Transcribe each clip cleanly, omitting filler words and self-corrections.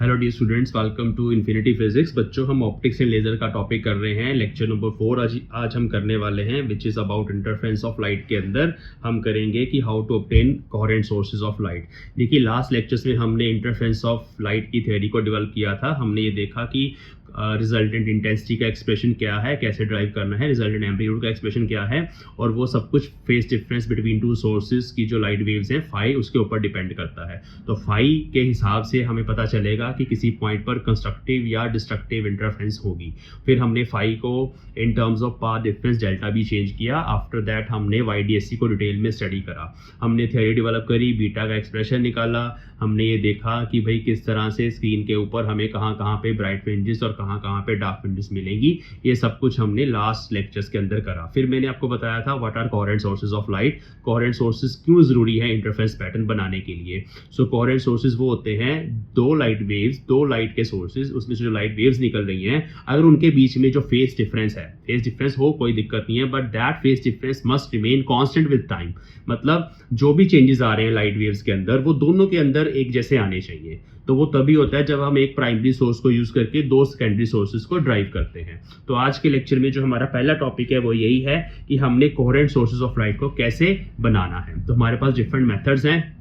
Hello dear students, welcome to Infinity Physics. बच्चों, हम optics and laser का topic कर रहे हैं। लेक्चर नंबर 4 आज हम करने वाले हैं, which is about interference of light. के अंदर हम करेंगे कि how to obtain coherent sources of light. देखिए, लास्ट लेक्चर्स में हमने इंटरफेरेंस ऑफ लाइट की थ्योरी को डेवलप किया था। हमने ये देखा कि रिजल्टेंट इंटेंसिटी का एक्सप्रेशन क्या है, कैसे ड्राइव करना है, रिजल्टेंट एम्पलीट्यूड का एक्सप्रेशन क्या है, और वो सब कुछ phase difference between two sources की जो लाइट वेव्स हैं फाई, उसके ऊपर डिपेंड करता है। तो फाई के हिसाब से हमें पता चलेगा कि किसी पॉइंट पर कंस्ट्रक्टिव या डिस्ट्रक्टिव इंटरफेरेंस होगी। फिर हमने फाई को in terms of path difference delta भी चेंज किया। आफ्टर दैट हमने YDSC को डिटेल में स्टडी करा। हमने थ्योरी डेवलप करी, बीटा का एक्सप्रेशन निकाला। हमने ये देखा कि भाई किस तरह से स्क्रीन के ऊपर हमें कहाँ कहाँ पे ब्राइट फ्रिंजेस और कहाँ कहाँ पे डार्क फ्रिंजेस मिलेंगी। ये सब कुछ हमने लास्ट लेक्चर्स के अंदर करा। फिर मैंने आपको बताया था what are coherent sources of light. Coherent sources क्यों ज़रूरी है इंटरफेरेंस पैटर्न बनाने के लिए। सो कोहेरेंट सोर्सेज वो होते हैं दो लाइट वेव्स, दो लाइट के सोर्सेज, उसमें से जो लाइट वेव्स निकल रही हैं, अगर उनके बीच में जो फेज डिफरेंस है, फेज डिफरेंस हो कोई दिक्कत नहीं है, but that phase difference must remain constant with time. मतलब जो भी चेंजेस आ रहे हैं लाइट वेव्स के अंदर, वो दोनों के अंदर एक जैसे आने चाहिए। तो वो तभी होता है जब हम एक प्राइमरी सोर्स को यूज करके दो सेकेंडरी सोर्सेज को ड्राइव करते हैं। तो आज के लेक्चर में जो हमारा पहला टॉपिक है वो यही है कि हमने कोहेरेंट सोर्सेज ऑफ लाइट को कैसे बनाना है। तो हमारे पास डिफरेंट मेथड्स हैं,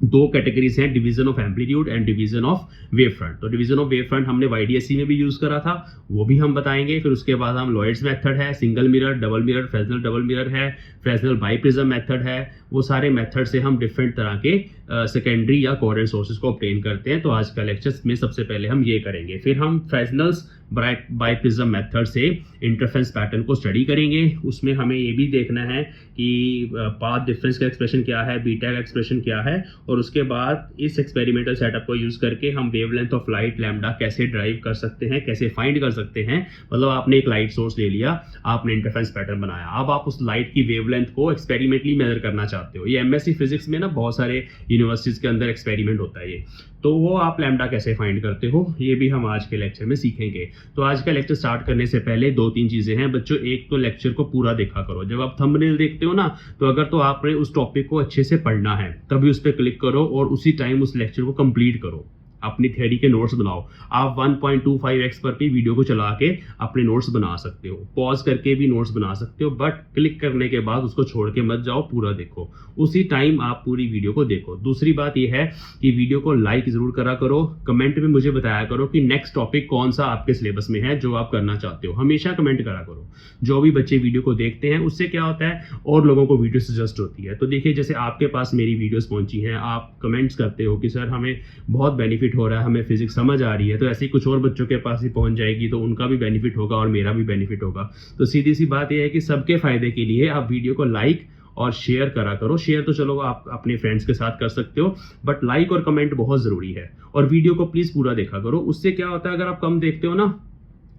दो कैटेगरीज हैं, division of amplitude and division of wave front. तो डिवीजन ऑफ वेव फ्रंट हमने YDSC में भी यूज करा था, वो भी हम बताएंगे। फिर उसके बाद हम लॉयड्स मेथड है, single mirror, double mirror, Fresnel double mirror है, फ्रेस्नेल बाइप्रिज्म मेथड है। वो सारे मेथड से हम डिफरेंट तरह के सेकेंडरी या कोहेरेंट सोर्सेज को ऑब्टेन करते हैं। तो आज का लेक्चर में सबसे पहले हम ये करेंगे। फिर हम फ्रेस्नेल्स बाइप्रिज्म मेथड से इंटरफेरेंस पैटर्न को स्टडी करेंगे। उसमें हमें ये भी देखना है कि पाथ डिफरेंस का एक्सप्रेशन क्या है, बीटा का एक्सप्रेशन क्या है, और उसके बाद इस एक्सपेरिमेंटल सेटअप को यूज करके हम वेवलेंथ ऑफ लाइट लैम्डा कैसे ड्राइव कर सकते हैं, कैसे फाइंड कर सकते हैं। मतलब आपने एक लाइट सोर्स ले लिया, आपने इंटरफेरेंस पैटर्न बनाया, अब आप उस लाइट की वेवलेंथ को एक्सपेरिमेंटली मेजर करना चाहते हो। ये MSc फिजिक्स में ना बहुत सारे यूनिवर्सिटीज के अंदर एक्सपेरिमेंट होता है ये। तो वो आप लैम्डा कैसे फाइंड करते हो, ये भी हम आज के लेक्चर में सीखेंगे। तो आज का लेक्चर स्टार्ट करने से पहले दो तीन चीजें हैं बच्चों। एक तो लेक्चर को पूरा देखा करो। जब आप थंबनेल देखते हो ना, तो अगर तो आपने उस टॉपिक को अच्छे से पढ़ना है तभी उस पर क्लिक करो और उसी टाइम उस लेक्चर को कंप्लीट करो। अपनी थ्योरी के नोट्स बनाओ। आप 1.25x पर भी वीडियो को चला के अपने नोट्स बना सकते हो, पॉज करके भी नोट्स बना सकते हो, बट क्लिक करने के बाद उसको छोड़ के मत जाओ, पूरा देखो। उसी टाइम आप पूरी वीडियो को देखो। दूसरी बात यह है कि वीडियो को लाइक जरूर करा करो। कमेंट में मुझे बताया करो कि नेक्स्ट टॉपिक कौन सा आपके सिलेबस में है जो आप करना चाहते हो। हमेशा कमेंट करा करो। जो भी बच्चे वीडियो को देखते हैं उससे क्या होता है, और लोगों को वीडियो सजेस्ट होती है। तो देखिए, जैसे आपके पास मेरी वीडियोस पहुंची हैं, आप कमेंट्स करते हो कि सर हमें बहुत बेनिफिट हो रहा है, हमें फिजिक्स समझ आ रही है, तो ऐसे ही कुछ और बच्चों के पास ही पहुंच जाएगी, तो उनका भी बेनिफिट होगा और मेरा भी बेनिफिट होगा। तो सीधी सी बात यह है कि सबके फायदे के लिए आप वीडियो को लाइक और शेयर करा करो। शेयर तो चलो आप अपने फ्रेंड्स के साथ कर सकते हो, बट लाइक और कमेंट बहुत जरूरी है। और वीडियो को प्लीज पूरा देखा करो। उससे क्या होता है, अगर आप कम देखते हो ना,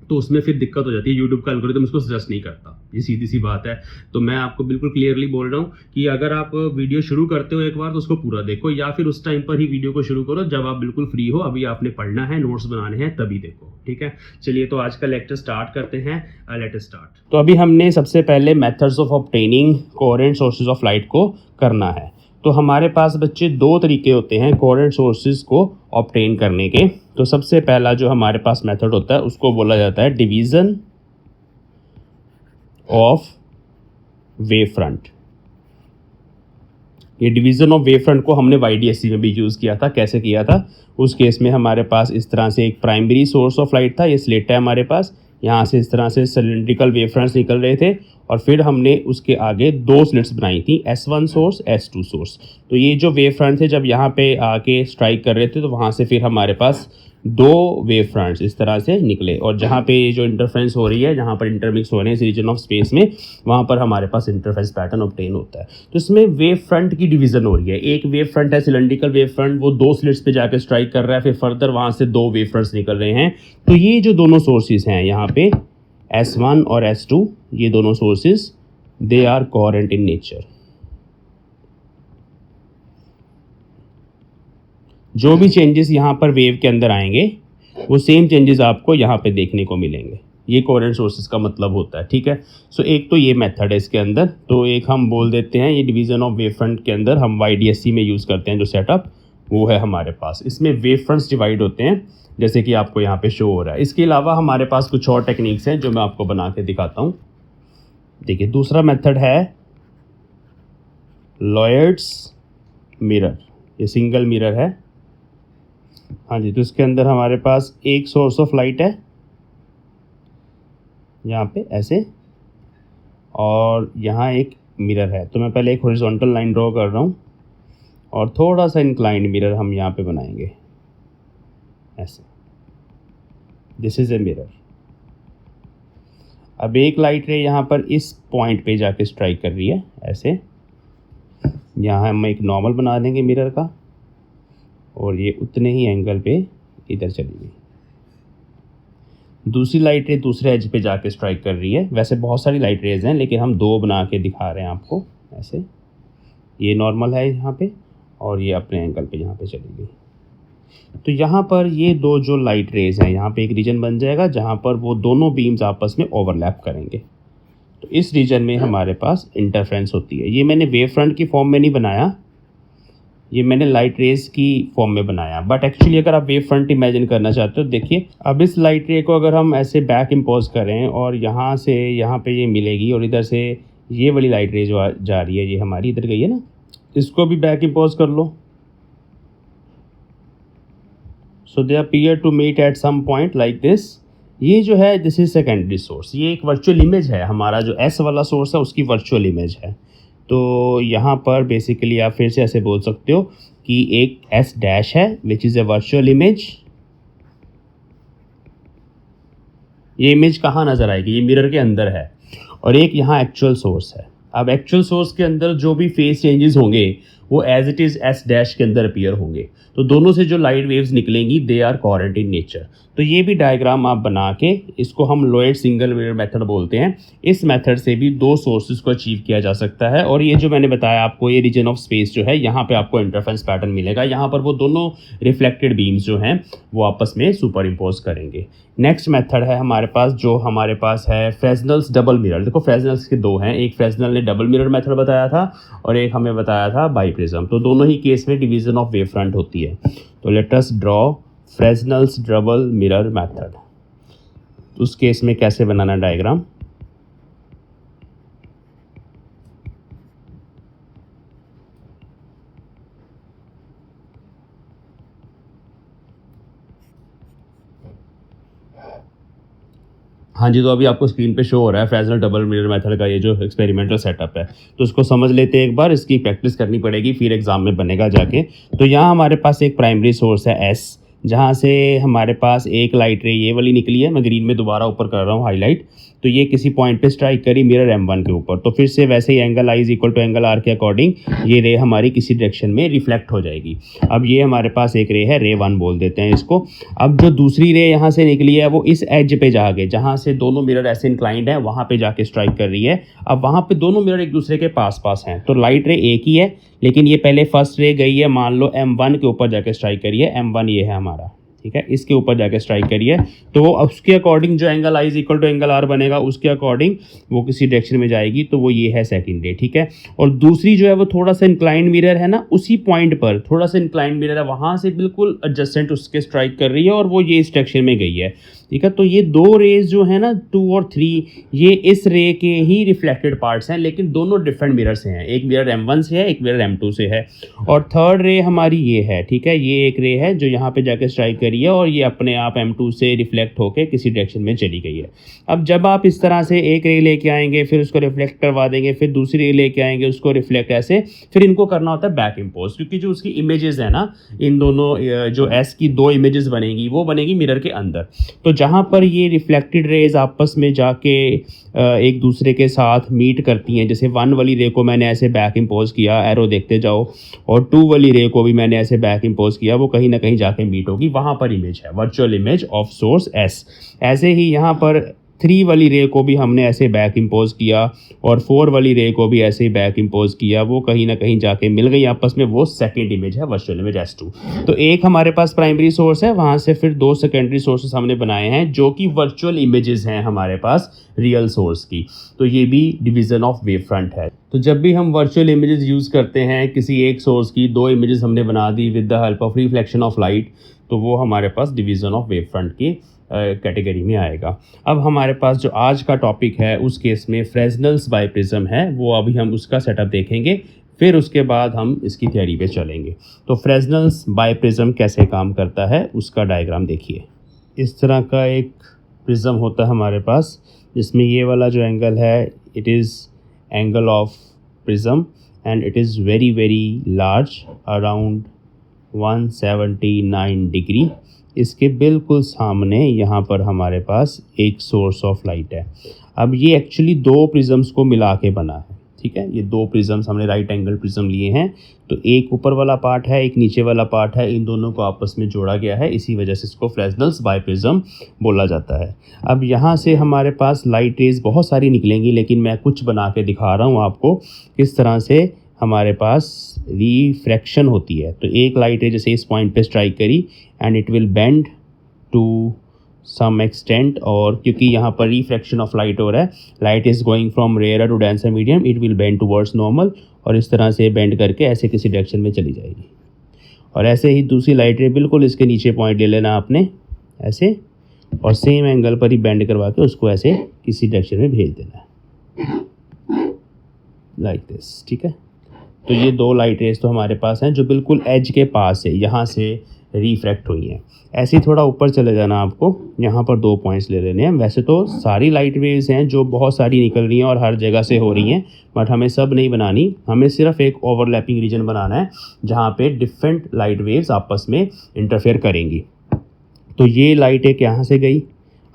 तो उसमें फिर दिक्कत हो जाती है। यूट्यूब का एल्गोरिथम इसको सजेस्ट नहीं करता, ये सीधी सी बात है। तो मैं आपको बिल्कुल क्लियरली बोल रहा हूँ कि अगर आप वीडियो शुरू करते हो एक बार, तो उसको पूरा देखो, या फिर उस टाइम पर ही वीडियो को शुरू करो जब आप बिल्कुल फ्री हो। अभी आपने पढ़ना है, नोट्स बनाने हैं, तभी देखो, ठीक है। चलिए, तो आज का लेक्चर स्टार्ट करते हैं। Let us start. तो अभी हमने सबसे पहले methods of obtaining coherent sources of light को करना है। तो हमारे पास बच्चे दो तरीके होते हैं कोहेरेंट सोर्सेज को ऑब्टेन करने के। तो सबसे पहला जो हमारे पास मेथड होता है उसको बोला जाता है डिवीजन ऑफ वेव फ्रंट। ये डिवीजन ऑफ वेव फ्रंट को हमने YDSC में भी यूज़ किया था। कैसे किया था, उस केस में हमारे पास इस तरह से एक प्राइमरी सोर्स ऑफ लाइट था, ये स्लिट है हमारे पास, यहाँ से इस तरह से सिलिंड्रिकल वेव फ्रंट्स निकल रहे थे, और फिर हमने उसके आगे दो स्लिट्स बनाई थी, S1 सोर्स, S2 सोर्स। तो ये जो वेव फ्रंट थे जब यहाँ पे आके स्ट्राइक कर रहे थे, तो वहाँ से फिर हमारे पास दो वेव फ्रंट्स इस तरह से निकले, और जहाँ पे जो इंटरफ्रेंस हो रही है, जहाँ पर इंटरमिक्स हो रहे हैं इस रीजन ऑफ स्पेस में, वहाँ पर हमारे पास इंटरफ्रेंस पैटर्न ऑब्टेन होता है। तो इसमें वेव फ्रंट की डिवीजन हो रही है। एक वेव फ्रंट है सिलेंड्रिकल वेव फ्रंट, वो दो स्लिट्स पे जाकर स्ट्राइक कर रहा है, फिर फर्दर वहाँ से दो वेव फ्रंट्स निकल रहे हैं। तो ये जो दोनों सोर्सेज हैं यहाँ पे S1 और S2, ये दोनों sources they are coherent in nature. जो भी चेंजेस यहाँ पर वेव के अंदर आएंगे वो सेम चेंजेस आपको यहाँ पे देखने को मिलेंगे। ये कोहेरेंट सोर्सेज का मतलब होता है, ठीक है। सो एक तो ये मेथड है इसके अंदर। तो एक हम बोल देते हैं ये डिवीजन ऑफ वेव फ्रंट के अंदर हम YDSC में यूज़ करते हैं जो सेटअप, वो है हमारे पास। इसमें वेव फ्रंट्स डिवाइड होते हैं जैसे कि आपको यहाँ पे शो हो रहा है। इसके अलावा हमारे पास कुछ और टेक्निक्स हैं जो मैं आपको बना के दिखाता हूँ। देखिए, दूसरा मेथड है लॉयड्स मिरर। ये सिंगल मिरर है। हाँ जी, तो इसके अंदर हमारे पास एक सोर्स ऑफ लाइट है यहाँ पे ऐसे, और यहाँ एक मिरर है। तो मैं पहले एक हॉरिजॉन्टल लाइन ड्रॉ कर रहा हूँ और थोड़ा सा इंक्लाइंड मिरर हम यहाँ पे बनाएंगे ऐसे। This is a mirror. अब एक लाइट रे यहाँ पर इस पॉइंट पे जाके स्ट्राइक कर रही है ऐसे। यहाँ हम एक नॉर्मल बना देंगे मिरर का, और ये उतने ही एंगल पे इधर चली गई। दूसरी लाइट रे दूसरे एज पे जाके स्ट्राइक कर रही है। वैसे बहुत सारी लाइट रेज हैं, लेकिन हम दो बना के दिखा रहे हैं आपको ऐसे। ये नॉर्मल है यहाँ पे, और ये अपने एंगल पे यहाँ पे चली गई। तो यहाँ पर ये दो जो लाइट रेज हैं, यहाँ पे एक रीजन बन जाएगा जहाँ पर वो दोनों बीम्स आपस में ओवरलैप करेंगे। तो इस रीजन में हमारे पास इंटरफ्रेंस होती है। ये मैंने वेव फ्रंट की फॉर्म में नहीं बनाया, ये मैंने लाइट रेज की फॉर्म में बनाया। बट एक्चुअली अगर आप वेव फ्रंट इमेजिन करना चाहते हो, देखिए अब इस लाइट रे को अगर हम ऐसे बैक इम्पोज करें और यहाँ से यहाँ पे ये मिलेगी, और इधर से ये वाली लाइट रे जो जा रही है ये हमारी इधर गई है ना, इसको भी बैक इम्पोज कर लो। So they appear to meet at some point like this. ये जो है दिस इज सेकेंडरी सोर्स। ये एक वर्चुअल इमेज है, हमारा जो एस वाला सोर्स है उसकी वर्चुअल इमेज है। तो यहाँ पर बेसिकली आप फिर से ऐसे बोल सकते हो कि एक एस डैश है which is a virtual image. ये इमेज कहाँ नज़र आएगी? ये मिरर के अंदर है। और एक यहाँ एक्चुअल सोर्स है। अब एक्चुअल सोर्स के अंदर जो भी फेस चेंजेस होंगे वो as it is S dash के अंदर अपीयर होंगे। तो दोनों से जो लाइट वेव्स निकलेंगी they are coherent in nature. तो ये भी डायग्राम आप बना के, इसको हम लोएड सिंगल मिरर मेथड बोलते हैं। इस मेथड से भी दो सोर्सेज को अचीव किया जा सकता है। और ये जो मैंने बताया आपको, ये रीजन ऑफ स्पेस जो है, यहाँ पे आपको इंटरफेरेंस पैटर्न मिलेगा। यहाँ पर वो दोनों रिफ्लेक्टेड बीम्स जो हैं वो आपस में सुपर इम्पोज करेंगे। नेक्स्ट मेथड है हमारे पास, जो हमारे पास है फ्रेस्नेल्स डबल मिरर। देखो फ्रेस्नेल्स के दो हैं, एक फ्रेस्नेल ने डबल मिरर मेथड बताया था और एक हमें बताया था बाइप्रिज्म। तो दोनों ही केस में डिवीजन ऑफ वेव फ्रंट होती है। तो let us draw Fresnel's double mirror method. उस केस में कैसे बनाना डायग्राम? हाँ जी, तो अभी आपको स्क्रीन पे शो हो रहा है फ्रेस्नेल डबल मिरर मेथड का ये जो एक्सपेरिमेंटल सेटअप है। तो इसको समझ लेते हैं एक बार, इसकी प्रैक्टिस करनी पड़ेगी, फिर एग्जाम में बनेगा जाके। तो यहाँ हमारे पास एक प्राइमरी सोर्स है एस, जहाँ से हमारे पास एक लाइट रे ये वाली निकली है। मैं ग्रीन में दोबारा ऊपर कर रहा हूँ हाईलाइट। तो ये किसी पॉइंट पे स्ट्राइक करी मिरर M1 के ऊपर। तो फिर से वैसे ही angle I equal to angle R के अकॉर्डिंग ये रे हमारी किसी डायरेक्शन में रिफ्लेक्ट हो जाएगी। अब ये हमारे पास एक रे है, रे 1 बोल देते हैं इसको। अब जो दूसरी रे यहाँ से निकली है वो इस एज पे जाके, जहाँ से दोनों मिरर ऐसे इंक्लाइंड है, वहाँ पे जाके स्ट्राइक कर रही है। अब वहाँ पे दोनों मिरर एक दूसरे के पास पास हैं। तो लाइट रे एक ही है, लेकिन ये पहले फर्स्ट रे गई है, मान लो M1 के ऊपर जाके स्ट्राइक करी है। M1 ये है हमारा, ठीक है, इसके ऊपर जाके स्ट्राइक करिए। तो वो उसके अकॉर्डिंग जो angle I equal to angle R बनेगा, उसके अकॉर्डिंग वो किसी डायरेक्शन में जाएगी। तो वो ये है सेकंड रे, ठीक है। और दूसरी जो है वो थोड़ा सा इंक्लाइंड मिरर है ना, उसी पॉइंट पर थोड़ा सा इंक्लाइंड मिरर है, वहाँ से बिल्कुल एडजेसेंट उसके स्ट्राइक कर रही है, और वो ये इस डायरेक्शन में गई है, ठीक है। तो ये दो रेज जो है ना 2 और 3, ये इस रे के ही रिफ्लेक्टेड पार्ट्स हैं, लेकिन दोनों डिफरेंट मिरर से हैं। एक मिरर M1 से है, एक मिरर M2 से है। और थर्ड रे हमारी ये है, ठीक है। ये एक रे है जो यहाँ पे जाके स्ट्राइक करी है, और ये अपने आप M2 से रिफ्लेक्ट होकर किसी डायरेक्शन में चली गई है। अब जब आप इस तरह से एक रे लेके आएंगे, फिर उसको रिफ्लेक्ट करवा देंगे, फिर दूसरी रे लेके आएंगे, उसको रिफ्लेक्ट, ऐसे फिर इनको करना होता है बैक इम्पोज। क्योंकि जो उसकी इमेजेस है ना, इन दोनों जो एस की दो इमेजेस बनेगी, वो बनेगी मिरर के अंदर। तो जहाँ पर ये रिफ्लेक्टेड रेज आपस में जाके एक दूसरे के साथ मीट करती हैं, जैसे 1 वाली रे को मैंने ऐसे बैक इम्पोज किया, एरो देखते जाओ, और 2 वाली रे को भी मैंने ऐसे बैक इम्पोज किया, वो कहीं ना कहीं जाके मीट होगी, वहाँ पर इमेज है, virtual image of source S. ऐसे ही यहाँ पर 3 वाली रे को भी हमने ऐसे बैक इम्पोज किया, और 4 वाली रे को भी ऐसे ही बैक इम्पोज किया, वो कहीं ना कहीं जाके मिल गई आपस में, वो सेकंड इमेज है, वर्चुअल इमेज S2। तो एक हमारे पास प्राइमरी सोर्स है, वहाँ से फिर 2 सेकेंडरी सोर्सेस हमने बनाए हैं जो कि वर्चुअल इमेजेस हैं हमारे पास रियल सोर्स की। तो ये भी डिवीजन ऑफ वेव फ्रंट है। तो जब भी हम वर्चुअल इमेजेस यूज़ करते हैं किसी एक सोर्स की, दो इमेजेस हमने बना दी with the help of reflection of light, तो वो हमारे पास डिवीज़न ऑफ वेव फ्रंट की कैटेगरी में आएगा। अब हमारे पास जो आज का टॉपिक है उस केस में फ्रेस्नेल्स बाय प्रिज्म है, वो अभी हम उसका सेटअप देखेंगे, फिर उसके बाद हम इसकी थियरी पे चलेंगे। तो फ्रेस्नेल्स बाय प्रिज्म कैसे काम करता है उसका डायग्राम देखिए। इस तरह का एक प्रिज्म होता है हमारे पास, जिसमें ये वाला जो एंगल है it is angle of prism and it is very very large, around 179 degree. इसके बिल्कुल सामने यहाँ पर हमारे पास एक सोर्स ऑफ लाइट है। अब ये एक्चुअली दो प्रिज्म्स को मिला के बना है, ठीक है। ये दो प्रिज्म्स हमने राइट एंगल प्रिज्म लिए हैं, तो एक ऊपर वाला पार्ट है, एक नीचे वाला पार्ट है, इन दोनों को आपस में जोड़ा गया है, इसी वजह से इसको फ्रेस्नेल्स बाय प्रिज्म बोला जाता है। अब यहाँ से हमारे पास लाइट रेज बहुत सारी निकलेंगी, लेकिन मैं कुछ बना के दिखा रहा हूँ आपको किस तरह से हमारे पास रिफ्रैक्शन होती है। तो एक लाइट रे जैसे इस पॉइंट पे स्ट्राइक करी and it will bend to some extent, और क्योंकि यहाँ पर रिफ्रैक्शन ऑफ लाइट हो रहा है, light is going from rare to denser medium, it will bend towards normal, और इस तरह से बेंड करके ऐसे किसी डायरेक्शन में चली जाएगी। और ऐसे ही दूसरी लाइट रे बिल्कुल इसके नीचे पॉइंट ले लेना आपने ऐसे, और सेम एंगल पर ही बेंड करवा के उसको ऐसे किसी डायरेक्शन में भेज देना है लाइक दिस, ठीक है। तो ये दो लाइट रेज तो हमारे पास हैं जो बिल्कुल एज के पास है, यहाँ से रिफ्रैक्ट हुई हैं। ऐसे ही थोड़ा ऊपर चले जाना आपको, यहाँ पर दो पॉइंट्स ले लेने हैं। वैसे तो सारी लाइट वेव्स हैं जो बहुत सारी निकल रही हैं और हर जगह से हो रही हैं, बट हमें सब नहीं बनानी, हमें सिर्फ एक ओवरलैपिंग रीजन बनाना है जहाँ पे डिफरेंट लाइट वेव्स आपस में इंटरफेयर करेंगी। तो ये लाइट एक यहाँ से गई,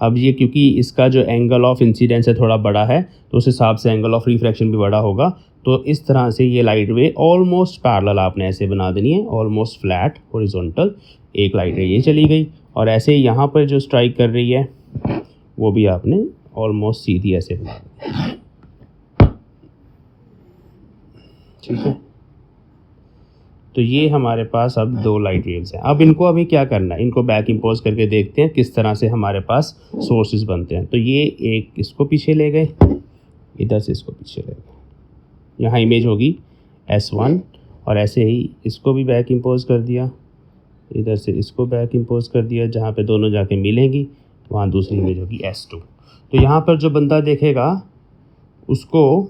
अब ये क्योंकि इसका जो एंगल ऑफ इंसिडेंस है थोड़ा बड़ा है, तो उस हिसाब से एंगल ऑफ रिफ्रैक्शन भी बड़ा होगा। तो इस तरह से ये लाइट वे ऑलमोस्ट पैरेलल आपने ऐसे बना देनी है, ऑलमोस्ट फ्लैट हॉरिजॉन्टल। एक लाइट रे ये चली गई, और ऐसे ही यहाँ पर जो स्ट्राइक कर रही है वो भी आपने ऑलमोस्ट सीधी ऐसे बना दी, ठीक है। तो ये हमारे पास अब दो लाइट वेव्स हैं। अब इनको अभी क्या करना है, इनको बैक इम्पोज करके देखते हैं किस तरह से हमारे पास सोर्सेज बनते हैं। तो ये एक इसको पीछे ले गए, इधर से इसको पीछे ले गए, यहाँ इमेज होगी S1, और ऐसे ही इसको भी बैक इम्पोज कर दिया, इधर से इसको बैक इम्पोज कर दिया, जहाँ पे दोनों जाके मिलेंगी वहाँ दूसरी इमेज होगी S2। तो यहाँ पर जो बंदा देखेगा उसको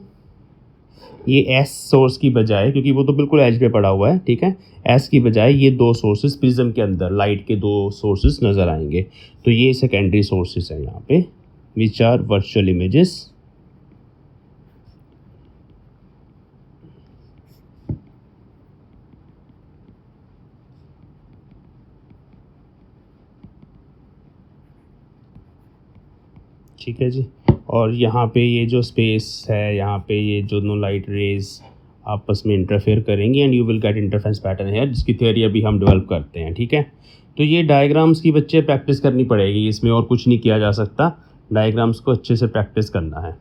ये S सोर्स की बजाय, क्योंकि वो तो बिल्कुल एज पे पड़ा हुआ है, ठीक है, S की बजाय ये दो सोर्सेज प्रिज्म के अंदर लाइट के दो सोर्सेज नज़र आएंगे। तो ये सेकेंडरी सोर्सेज हैं यहाँ पे, विच आर वर्चुअल इमेजेस। ठीक है जी। और यहाँ पे ये जो स्पेस है, यहाँ पे ये दोनों लाइट रेज आपस में इंटरफेयर करेंगी and you will get interference pattern है, जिसकी थ्योरी अभी हम डेवलप करते हैं, ठीक है। तो ये डायग्राम्स की बच्चे प्रैक्टिस करनी पड़ेगी, इसमें और कुछ नहीं किया जा सकता, डायग्राम्स को अच्छे से प्रैक्टिस करना है।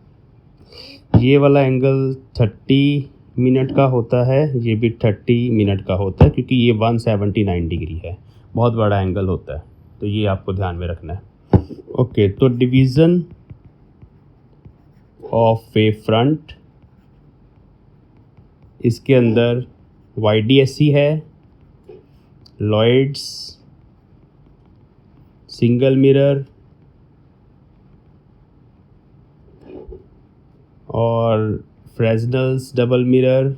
ये वाला एंगल 30 मिनट का होता है, ये भी 30 मिनट का होता है, क्योंकि ये 179 डिग्री है, बहुत बड़ा एंगल होता है, तो ये आपको ध्यान में रखना है। ओके, तो डिवीज़न ऑफ वेव फ्रंट, इसके अंदर YDSC है, लॉयड्स, सिंगल मिरर और फ्रेस्नेल्स डबल मिरर,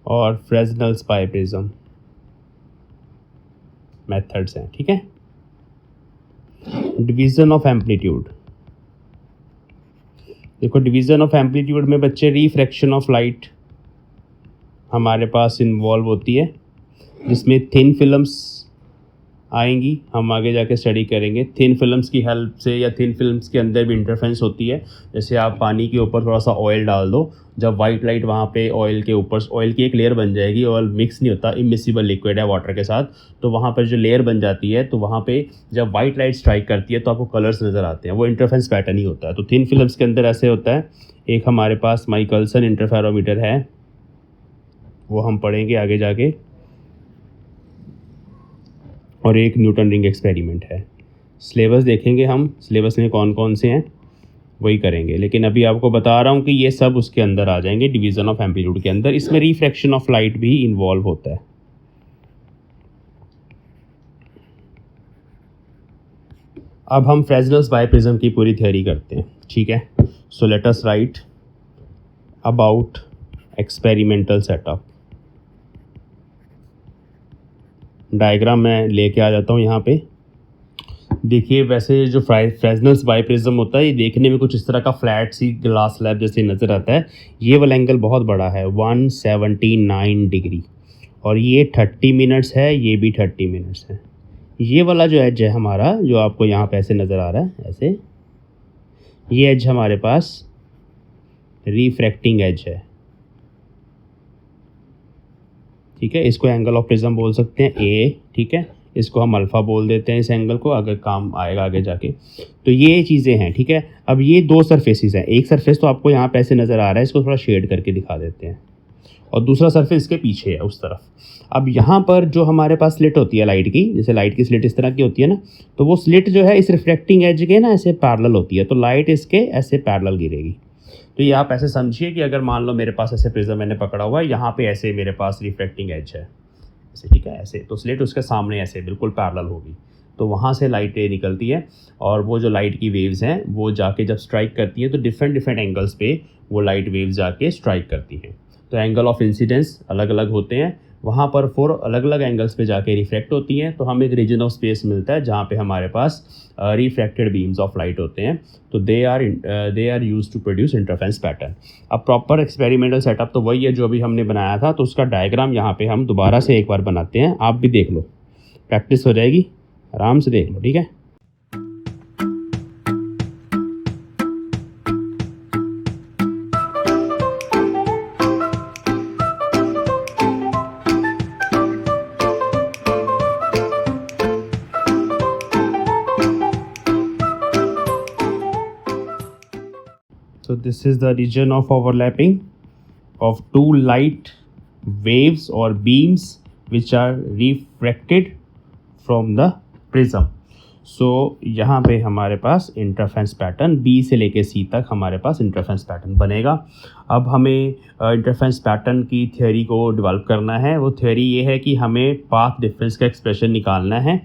और फ्रेस्नेल्स बाय प्रिज्म मेथड्स हैं, ठीक है। डिवीज़न ऑफ एम्पलीट्यूड, देखो डिवीज़न ऑफ एम्पलीट्यूड में बच्चे रिफ्रैक्शन ऑफ लाइट हमारे पास इन्वॉल्व होती है, जिसमें थिन फिल्म्स आएंगी, हम आगे जाके स्टडी करेंगे। थिन फिल्म्स की हेल्प से या थिन फिल्म्स के अंदर भी इंटरफेरेंस होती है। जैसे आप पानी के ऊपर थोड़ा सा ऑयल डाल दो, जब वाइट लाइट वहाँ पे ऑयल के ऊपर, ऑयल की एक लेयर बन जाएगी, ऑयल मिक्स नहीं होता, इमिसिबल लिक्विड है वाटर के साथ, तो वहाँ पर जो लेयर बन जाती है, तो वहाँ पे जब वाइट लाइट स्ट्राइक करती है तो आपको कलर्स नज़र आते हैं, वो इंटरफेरेंस पैटर्न ही होता है। तो थिन फिल्म्स के अंदर ऐसे होता है। एक हमारे पास माइकलसन इंटरफेरोमीटर है, वो हम पढ़ेंगे आगे जाके, और एक न्यूटन रिंग एक्सपेरिमेंट है। सिलेबस देखेंगे हम, सिलेबस में कौन कौन से हैं वही करेंगे, लेकिन अभी आपको बता रहा हूँ कि ये सब उसके अंदर आ जाएंगे, डिवीज़न ऑफ एम्पलीट्यूड के अंदर। इसमें रिफ्रैक्शन ऑफ लाइट भी इन्वॉल्व होता है। अब हम फ्रेस्नेल्स बाइप्रिज्म की पूरी थ्योरी करते हैं, ठीक है। So let us right about experimental setup. Diagram मैं लेके आ जाता हूँ यहाँ पे। देखिए, वैसे जो फ्रेस्नेल्स बाइप्रिज्म होता है ये देखने में कुछ इस तरह का फ्लैट सी ग्लास स्लैब जैसे नज़र आता है। ये वाला एंगल बहुत बड़ा है, 179 डिग्री, और ये 30 मिनट्स है, ये भी 30 मिनट्स है। ये वाला जो एज है हमारा, जो आपको यहाँ पे ऐसे नज़र आ रहा है ऐसे, ये एज हमारे पास रिफ्रैक्टिंग एज है, ठीक है। इसको एंगल ऑफ प्रिज्म बोल सकते हैं ए, ठीक है। इसको हम अल्फ़ा बोल देते हैं इस एंगल को, अगर काम आएगा आगे जाके। तो ये चीज़ें हैं, ठीक है। अब ये दो सरफेसेस हैं, एक सरफेस तो आपको यहाँ पे ऐसे नज़र आ रहा है, इसको थोड़ा शेड करके दिखा देते हैं, और दूसरा सरफेस इसके पीछे है उस तरफ। अब यहाँ पर जो हमारे पास स्लिट होती है लाइट की, जैसे लाइट की स्लिट इस तरह की होती है ना, तो वो स्लिट जो है इस रिफ्लेक्टिंग एज के ना ऐसे पैरेलल होती है, तो लाइट इसके ऐसे पैरेलल गिरेगी। तो ये आप ऐसे समझिए कि अगर मान लो मेरे पास ऐसे प्रिज्म मैंने पकड़ा हुआ है, यहाँ पे ऐसे मेरे पास रिफ्लेक्टिंग एज है ऐसे, ठीक है, ऐसे, तो स्लिट उसके सामने ऐसे बिल्कुल पैरेलल होगी, तो वहाँ से लाइटें निकलती है, और वो जो लाइट की वेव्स हैं वो जाके जब स्ट्राइक करती हैं तो डिफरेंट एंगल्स पे वो लाइट वेव्स जाके स्ट्राइक करती हैं। तो एंगल ऑफ इंसिडेंस अलग अलग होते हैं, वहाँ पर 4 अलग अलग एंगल्स पे जाके रिफ्लेक्ट होती हैं, तो हमें एक रीजन ऑफ स्पेस मिलता है जहाँ पे हमारे पास रिफ्रैक्टेड बीम्स ऑफ लाइट होते हैं। तो they are used to produce interference pattern. अब प्रॉपर एक्सपेरिमेंटल सेटअप तो वही है जो अभी हमने बनाया था, तो उसका डायग्राम यहाँ पे हम दोबारा से एक बार बनाते हैं, आप भी देख लो, प्रैक्टिस हो जाएगी, आराम से देख लो, ठीक है। So this is the region of overlapping of two light waves or beams which are refracted from the prism. So यहाँ पे हमारे पास इंटरफेरेंस पैटर्न B से लेके C तक हमारे पास इंटरफेरेंस पैटर्न बनेगा। अब हमें इंटरफेरेंस पैटर्न की थ्योरी को डेवलप करना है। वो थ्योरी ये है कि हमें पाथ डिफरेंस का एक्सप्रेशन निकालना है।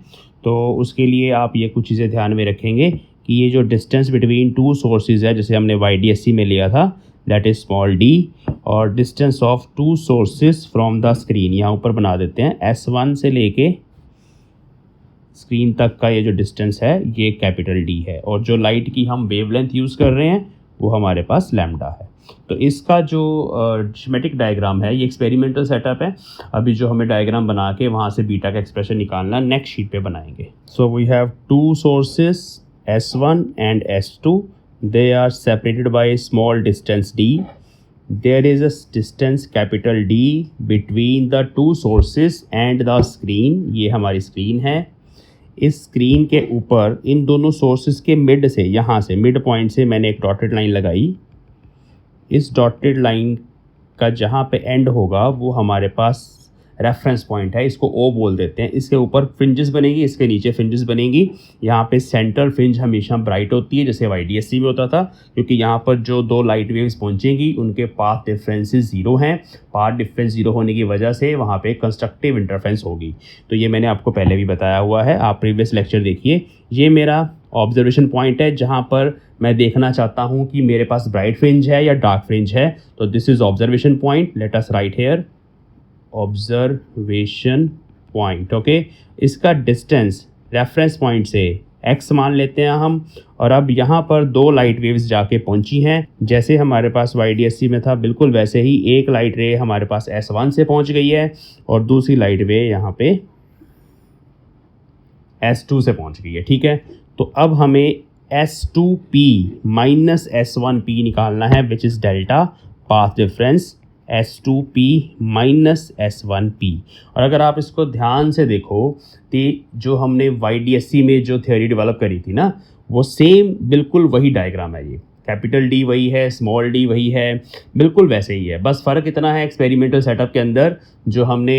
तो उसके लिए आप ये कुछ चीज़ें ध्यान में रखेंगे कि ये जो डिस्टेंस बिटवीन टू सोर्सेज है, जैसे हमने YDSC में लिया था, दैट इज़ स्मॉल d, और distance of two sources from the screen यहाँ ऊपर बना देते हैं, S1 से लेके स्क्रीन तक का ये जो डिस्टेंस है ये कैपिटल D है, और जो लाइट की हम वेवलेंथ यूज़ कर रहे हैं वो हमारे पास लैम्डा है। तो इसका जो जियोमेट्रिक डायग्राम है, ये एक्सपेरिमेंटल सेटअप है। अभी जो हमें डायग्राम बना के वहाँ से बीटा का एक्सप्रेशन निकालना नेक्स्ट शीट पे बनाएंगे। So we have two sources S1 and S2. They are separated by a small distance d. There is a distance capital D between the two sources and the screen. ये हमारी screen है। इस screen के ऊपर इन दोनों sources के mid से, यहाँ से मिड पॉइंट से मैंने एक डॉटेड लाइन लगाई। इस डॉटेड लाइन का जहाँ पे एंड होगा वो हमारे पास रेफरेंस पॉइंट है, इसको O बोल देते हैं। इसके ऊपर फ्रिंजेस बनेगी, इसके नीचे फ्रिंजेस बनेगी। यहाँ पे सेंट्रल फ्रिंज हमेशा ब्राइट होती है, जैसे YDSC में होता था, क्योंकि यहाँ पर जो दो लाइट वेव्स पहुँचेंगी उनके पाथ डिफरेंसेस 0 हैं। पाथ डिफरेंस 0 होने की वजह से वहाँ पे कंस्ट्रक्टिव इंटरफेरेंस होगी। तो ये मैंने आपको पहले भी बताया हुआ है, आप प्रीवियस लेक्चर देखिए। ये मेरा ऑब्जर्वेशन पॉइंट है जहाँ पर मैं देखना चाहता हूँ कि मेरे पास ब्राइट फ्रिंज है या डार्क फ्रिंज है। तो this is observation point, let us write here observation point, okay. इसका डिस्टेंस रेफरेंस पॉइंट से x मान लेते हैं हम। और अब यहाँ पर दो लाइट वेव्स जाके पहुँची हैं, जैसे हमारे पास YDSC में था बिल्कुल वैसे ही एक लाइट रे हमारे पास S1 से पहुँच गई है, और दूसरी लाइट वे यहाँ पे S2 से पहुँच गई है, ठीक है। तो अब हमें S2P माइनस S1P निकालना है, which is delta path difference S2P minus S1P। और अगर आप इसको ध्यान से देखो तो जो हमने YDSC में जो थ्योरी डेवलप करी थी ना, वो सेम बिल्कुल वही डायग्राम है। ये कैपिटल डी वही है, स्मॉल डी वही है, बिल्कुल वैसे ही है। बस फ़र्क इतना है एक्सपेरिमेंटल सेटअप के अंदर जो हमने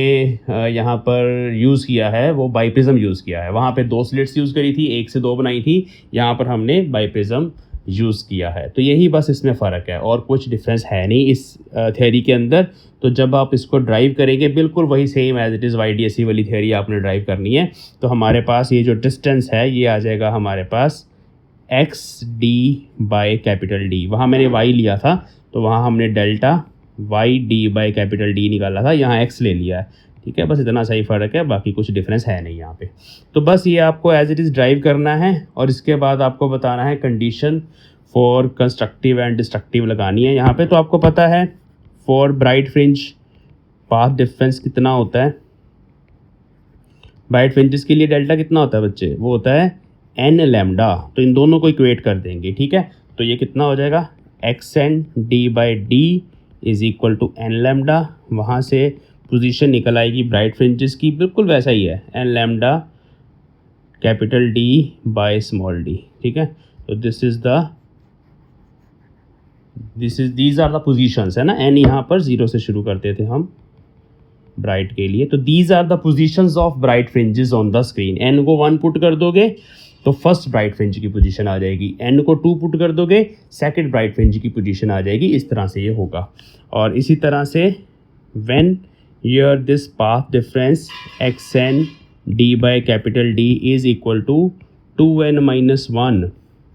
यहाँ पर यूज़ किया है वो बाईप्रिज्म यूज़ किया है। वहाँ पे 2 स्लिट्स यूज़ करी थी, 1 से 2 बनाई थी, यहाँ पर हमने बाईप्रिज्म यूज़ किया है। तो यही बस इसमें फ़र्क है और कुछ डिफरेंस है नहीं इस थ्योरी के अंदर। तो जब आप इसको ड्राइव करेंगे बिल्कुल वही same as it is YDSE वाली थ्योरी आपने ड्राइव करनी है। तो हमारे पास ये जो डिस्टेंस है ये आ जाएगा हमारे पास XD बाय कैपिटल D। वहाँ मैंने Y लिया था तो वहाँ हमने delta YD by capital D निकाला था, यहाँ X ले लिया है। ठीक है, बस इतना सही फ़र्क है, बाकी कुछ डिफरेंस है नहीं यहाँ पे। तो बस ये आपको एज इट इज़ ड्राइव करना है और इसके बाद आपको बताना है condition for constructive and destructive लगानी है यहाँ पे। तो आपको पता है for bright fringe path difference कितना होता है। ब्राइट फ्रिंजेस के लिए डेल्टा कितना होता है बच्चे, वो होता है n लैम्डा। तो इन दोनों को इक्वेट कर देंगे। ठीक है, तो ये कितना हो जाएगा XND/D is equal to n lambda. वहाँ से पोजीशन निकल आएगी ब्राइट फ्रिंजेस की, बिल्कुल वैसा ही है, n lambda capital D by small d। ठीक है, तो दीज आर द पोजीशंस है ना। n यहाँ पर 0 से शुरू करते थे हम ब्राइट के लिए। तो these are the positions of bright fringes on the screen. n को 1 पुट कर दोगे तो फर्स्ट ब्राइट फ्रिंज की पोजीशन आ जाएगी, n को 2 पुट कर दोगे सेकंड ब्राइट फ्रिंज की पोजीशन आ जाएगी। इस तरह से ये होगा। और इसी तरह से when your this path difference XND by capital D is equal to 2n-1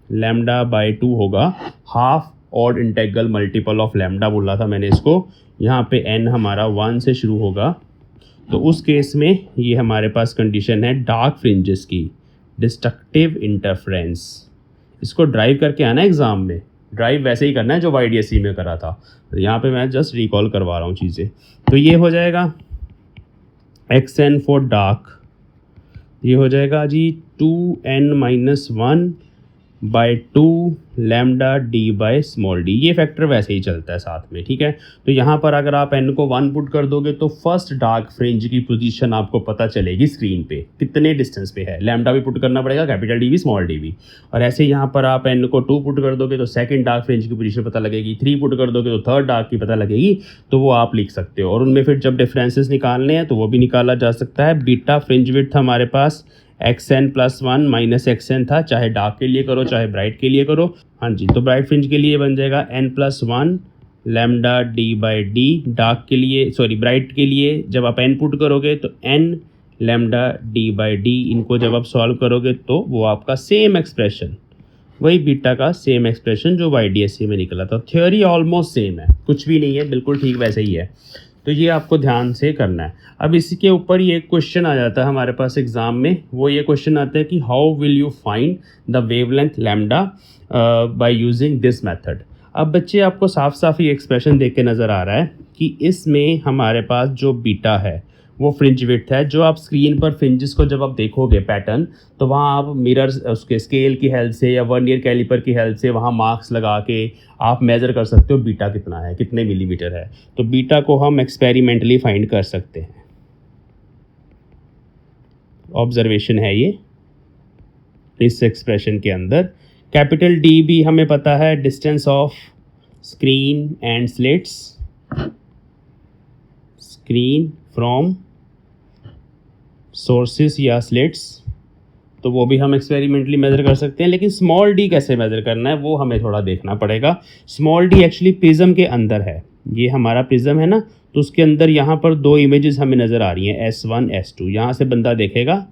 lambda by 2 होगा। Half odd integral multiple of lambda बोला था मैंने इसको। यहाँ पे n हमारा 1 से शुरू होगा। तो उस केस में ये हमारे पास कंडीशन है डार्क फ्रिंजेस की, डिस्ट्रक्टिव इंटरफ्रेंस। इसको ड्राइव करके आना एग्जाम में, ड्राइव वैसे ही करना है जो YDSE में करा था। तो यहाँ पे मैं जस्ट रिकॉल करवा रहा हूँ चीज़ें। तो ये हो जाएगा XN फॉर डार्क, ये हो जाएगा जी 2n-1 by 2 lambda D by small d। ये फैक्टर वैसे ही चलता है साथ में। ठीक है, तो यहाँ पर अगर आप n को 1 पुट कर दोगे तो फर्स्ट डार्क फ्रिंज की पोजीशन आपको पता चलेगी स्क्रीन पे कितने डिस्टेंस पे है। लैम्डा भी पुट करना पड़ेगा, कैपिटल D भी, स्मॉल d भी। और ऐसे यहाँ पर आप n को 2 पुट कर दोगे तो सेकंड डार्क फ्रिंज की पोजीशन पता लगेगी, 3 पुट कर दोगे तो थर्ड डार्क की पता लगेगी। तो वो आप लिख सकते हो और उनमें फिर जब डिफरेंसेस निकालने हैं तो वो भी निकाला जा सकता है। बीटा फ्रिंज विड्थ हमारे पास XN+1 - XN था, चाहे डार्क के लिए करो चाहे ब्राइट के लिए करो। हाँ जी, तो ब्राइट फ्रिंज के लिए बन जाएगा n+1 lambda D by D। Dark के लिए, सॉरी ब्राइट के लिए जब आप n पुट करोगे तो n lambda D by D। इनको जब आप सॉल्व करोगे तो वो आपका सेम एक्सप्रेशन, वही बीटा का सेम एक्सप्रेशन जो YDSE में निकला था। थ्योरी ऑलमोस्ट सेम है, कुछ भी नहीं है, बिल्कुल ठीक वैसे ही है। तो ये आपको ध्यान से करना है। अब इसके ऊपर ये क्वेश्चन आ जाता है हमारे पास एग्जाम में, वो ये क्वेश्चन आता है कि how will you find the wavelength lambda by using this method. अब बच्चे आपको साफ साफ ये एक्सप्रेशन देख के नज़र आ रहा है कि इसमें हमारे पास जो बीटा है वो फ्रिंज विड्थ है। जो आप स्क्रीन पर फ्रिंजेस को जब आप देखोगे पैटर्न, तो वहाँ आप मिरर उसके स्केल की हेल्प से या वर्नियर कैलिपर की हेल्प से वहाँ मार्क्स लगा के आप मेज़र कर सकते हो बीटा कितना है, कितने मिलीमीटर है। तो बीटा को हम एक्सपेरिमेंटली फाइंड कर सकते हैं। ऑब्जर्वेशन है ये इस एक्सप्रेशन के अंदर। कैपिटल D भी हमें पता है, distance of screen and slits, screen from sources या स्लिट्स, तो वो भी हम एक्सपेरिमेंटली मेज़र कर सकते हैं। लेकिन स्मॉल d कैसे मेज़र करना है वो हमें थोड़ा देखना पड़ेगा। स्मॉल d एक्चुअली प्रिज्म के अंदर है, ये हमारा प्रिज्म है ना, तो उसके अंदर यहाँ पर 2 इमेजेस हमें नज़र आ रही हैं, S1 S2। यहाँ से बंदा देखेगा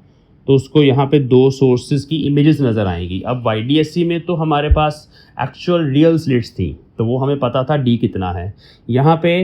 तो उसको यहाँ पे 2 सोर्सेज की इमेजेस नज़र आएंगी। अब YDSE में तो हमारे पास एक्चुअल रियल स्लिट्स थी तो वो हमें पता था d कितना है। यहाँ पे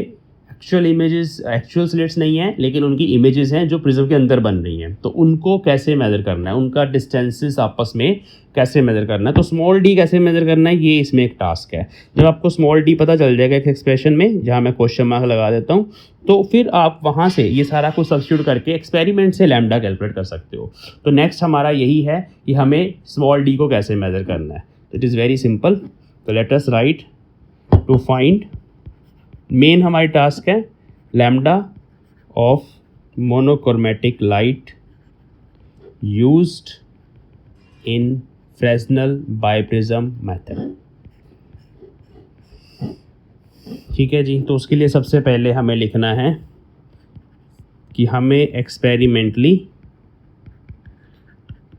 एक्चुअल इमेजेस, एक्चुअल स्लिट्स नहीं है लेकिन उनकी इमेजेस हैं जो प्रिज्म के अंदर बन रही हैं। तो उनको कैसे मेज़र करना है, उनका डिस्टेंसेस आपस में कैसे मेज़र करना है, तो स्मॉल d कैसे मेज़र करना है, ये इसमें एक टास्क है। जब आपको स्मॉल d पता चल जाएगा एक एक्सप्रेशन में, जहाँ मैं क्वेश्चन मार्क लगा देता हूँ, तो फिर आप वहाँ से ये सारा कुछ सब्स्टिट्यूट करके एक्सपेरिमेंट से लैम्डा कैलकुलेट कर सकते हो। तो नेक्स्ट हमारा यही है कि हमें स्मॉल d को कैसे मेज़र करना है। It is very simple. तो let us write to find, main हमारी टास्क है lambda of monochromatic light used in Fresnel biprism method. ठीक है जी। तो उसके लिए सबसे पहले हमें लिखना है कि हमें एक्सपेरिमेंटली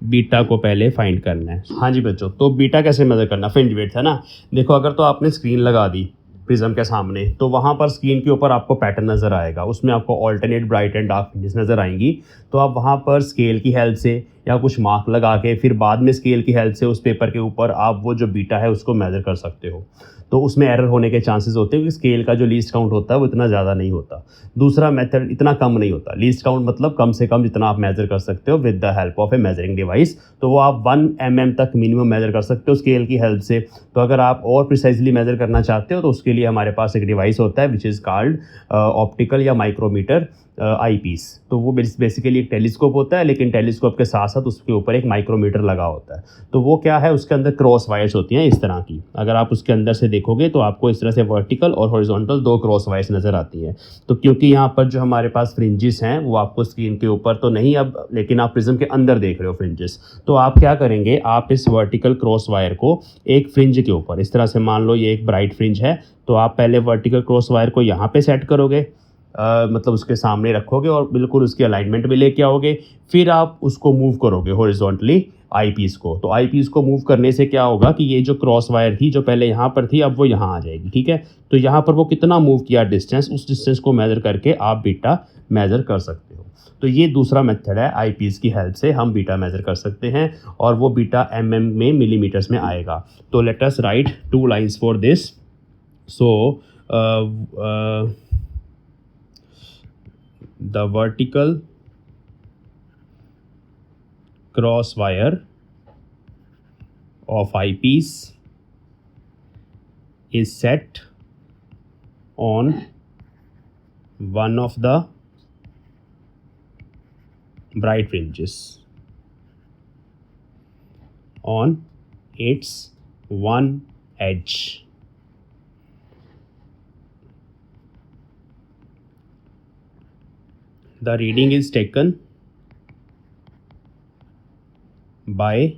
बीटा को पहले फाइंड करना है। हाँ जी बच्चों, तो बीटा कैसे मेजर करना, फ्रिंज विड्थ है ना। देखो अगर तो आपने स्क्रीन लगा दी प्रिज्म के सामने, तो वहाँ पर स्क्रीन के ऊपर आपको पैटर्न नज़र आएगा, उसमें आपको alternate bright and dark fringes नज़र आएंगी। तो आप वहाँ पर स्केल की हेल्प से या कुछ मार्क लगा के फिर बाद में स्केल की हेल्प से उस पेपर के ऊपर आप वो जो बीटा है उसको मेजर कर सकते हो। तो उसमें एरर होने के चांसेस होते हैं, क्योंकि स्केल का जो लीस्ट काउंट होता है वो इतना ज़्यादा नहीं होता। दूसरा मेथड इतना कम नहीं होता, लीस्ट काउंट मतलब कम से कम जितना आप मेजर कर सकते हो with the help of A measuring device, तो वो आप 1 mm तक मिनिमम मेजर कर सकते हो स्केल की हेल्प से। तो अगर आप और प्रिसाइजली मेजर करना चाहते हो तो उसके लिए हमारे पास एक डिवाइस होता है विच इज़ कॉल्ड ऑप्टिकल या माइक्रोमीटर आई पीस। तो वो बेसिकली एक टेलीस्कोप होता है, लेकिन टेलीस्कोप के साथ साथ उसके ऊपर एक माइक्रोमीटर लगा होता है। तो वो क्या है, उसके अंदर क्रॉस वायर्स होती हैं इस तरह की। अगर आप उसके अंदर से देखोगे तो आपको इस तरह से वर्टिकल और हॉरिजॉन्टल 2 क्रॉस वायर्स नज़र आती हैं। तो क्योंकि यहाँ पर जो हमारे पास फ्रिंजेस हैं वो आपको स्क्रीन के ऊपर तो नहीं अब, लेकिन आप प्रिज्म के अंदर देख रहे हो फ्रिंजेस, तो आप क्या करेंगे, आप इस वर्टिकल क्रॉस वायर को एक फ्रिंज के ऊपर इस तरह से, मान लो ये एक ब्राइट फ्रिंज है, तो आप पहले वर्टिकल क्रॉस वायर को यहाँ पे सेट करोगे, मतलब उसके सामने रखोगे और बिल्कुल उसकी अलाइनमेंट में लेके आओगे। फिर आप उसको मूव करोगे हॉरिजॉन्टली आई पीस को। तो आई पीस को मूव करने से क्या होगा कि ये जो क्रॉस वायर थी जो पहले यहाँ पर थी अब वो यहाँ आ जाएगी, ठीक है। तो यहाँ पर वो कितना मूव किया डिस्टेंस, उस डिस्टेंस को मेज़र करके आप बीटा मेज़र कर सकते हो। तो ये दूसरा मेथड है, आई पीस की हेल्प से हम बीटा मेज़र कर सकते हैं, और वो बीटा mm में मिलीमीटर्स में आएगा। तो let us right 2 lines for this. So the vertical cross wire of eyepiece is set on one of the bright fringes on its one edge. The reading is taken by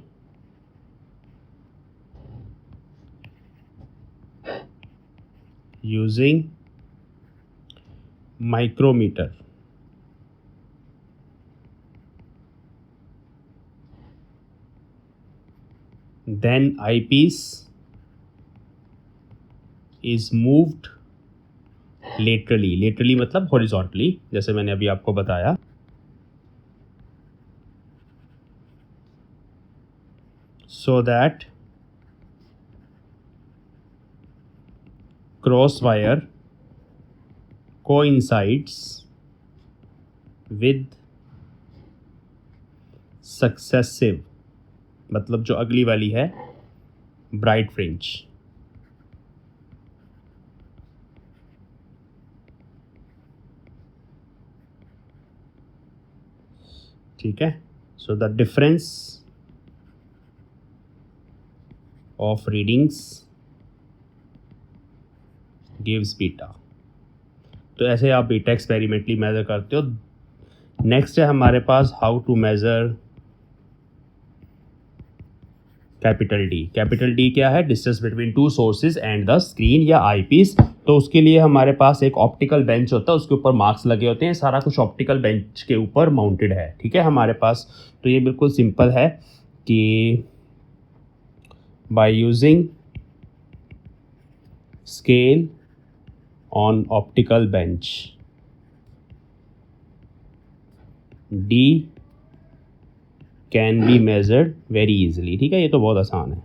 using micrometer. Then eyepiece is moved laterally मतलब horizontally, जैसे मैंने अभी आपको बताया। So that cross wire coincides with successive, मतलब जो अगली वाली है ब्राइट फ्रिंज। ठीक है। So the difference of readings gives beta. तो ऐसे आप बीटा एक्सपेरिमेंटली मेजर करते हो। नेक्स्ट है हमारे पास how to measure capital D. Capital D क्या है, distance between 2 sources and the screen या आई पीस। तो उसके लिए हमारे पास एक ऑप्टिकल बेंच होता है, उसके ऊपर मार्क्स लगे होते हैं, सारा कुछ ऑप्टिकल बेंच के ऊपर माउंटेड है, ठीक है हमारे पास। तो ये बिल्कुल सिंपल है कि by using scale on optical bench D can be measured very easily. ठीक है, ये तो बहुत आसान है,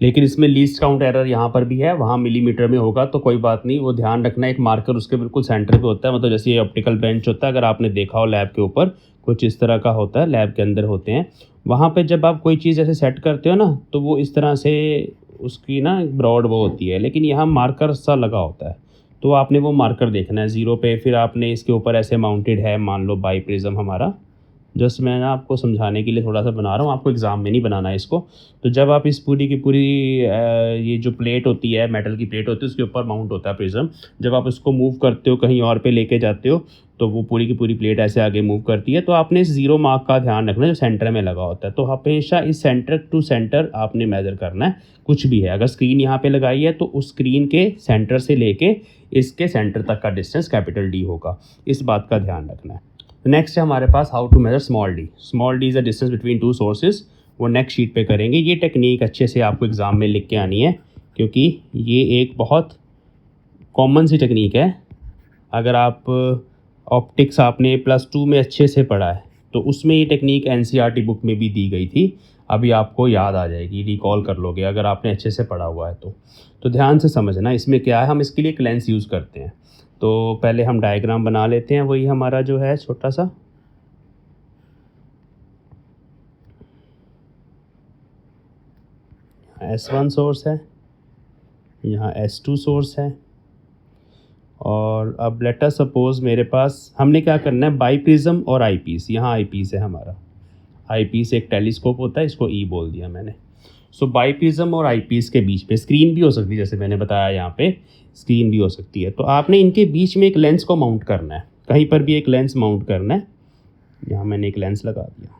लेकिन इसमें लीस्ट काउंट एरर यहाँ पर भी है, वहाँ मिलीमीटर में होगा, तो कोई बात नहीं, वो ध्यान रखना। एक मार्कर उसके बिल्कुल सेंटर पे होता है, मतलब जैसे ये ऑप्टिकल बेंच होता है, अगर आपने देखा हो लैब के ऊपर कुछ इस तरह का होता है, लैब के अंदर होते हैं, वहाँ पे जब आप कोई चीज़ ऐसे सेट करते हो ना, तो वो इस तरह से उसकी ना ब्रॉड वो होती है, लेकिन यहाँ मार्कर सा लगा होता है, तो आपने वो मार्कर देखना है 0 पे। फिर आपने इसके ऊपर ऐसे माउंटेड है, मान लो बाई प्रिज्म हमारा जस्ट मैं ना आपको समझाने के लिए थोड़ा सा बना रहा हूँ, आपको एग्ज़ाम में नहीं बनाना है इसको। तो जब आप इस पूरी की पूरी ये जो प्लेट होती है, मेटल की प्लेट होती है, उसके ऊपर माउंट होता है प्रिज्म। जब आप इसको मूव करते हो, कहीं और पे लेके जाते हो, तो वो पूरी की पूरी प्लेट ऐसे आगे मूव करती है। तो आपने इस 0 मार्क का ध्यान रखना है जो सेंटर में लगा होता है। तो हमेशा इस सेंटर टू सेंटर आपने मेज़र करना है, कुछ भी है। अगर स्क्रीन यहाँ पे लगाई है तो उस स्क्रीन के सेंटर से लेके इसके सेंटर तक का डिस्टेंस कैपिटल D होगा, इस बात का ध्यान रखना है। नेक्स्ट है हमारे पास how to measure small D. Small D is a distance between two sources. वो नेक्स्ट शीट पे करेंगे। ये टेक्निक अच्छे से आपको एग्ज़ाम में लिख के आनी है, क्योंकि ये एक बहुत कॉमन सी टेक्निक है। अगर आप ऑप्टिक्स आपने +2 में अच्छे से पढ़ा है तो उसमें ये टेक्निक NCERT बुक में भी दी गई थी। अभी आपको याद आ जाएगी, रिकॉल कर लोगे अगर आपने अच्छे से पढ़ा हुआ है तो ध्यान से समझना इसमें क्या है। हम इसके लिए एक लेंस यूज़ करते हैं। तो पहले हम डायग्राम बना लेते हैं। वही हमारा जो है छोटा सा S1 सोर्स है, यहाँ S2 सोर्स है, और अब लेट अस सपोज मेरे पास, हमने क्या करना है, बाई प्रिज्म और आई पीस। यहाँ आई पीस है हमारा, आई पीस एक टेलीस्कोप होता है, इसको ई बोल दिया मैंने। सो बाई प्रिज्म और आई पीस के बीच में स्क्रीन भी हो सकती है, जैसे मैंने बताया यहाँ पे स्क्रीन भी हो सकती है। तो आपने इनके बीच में एक लेंस को माउंट करना है, कहीं पर भी एक लेंस माउंट करना है। यहाँ मैंने एक लेंस लगा दिया,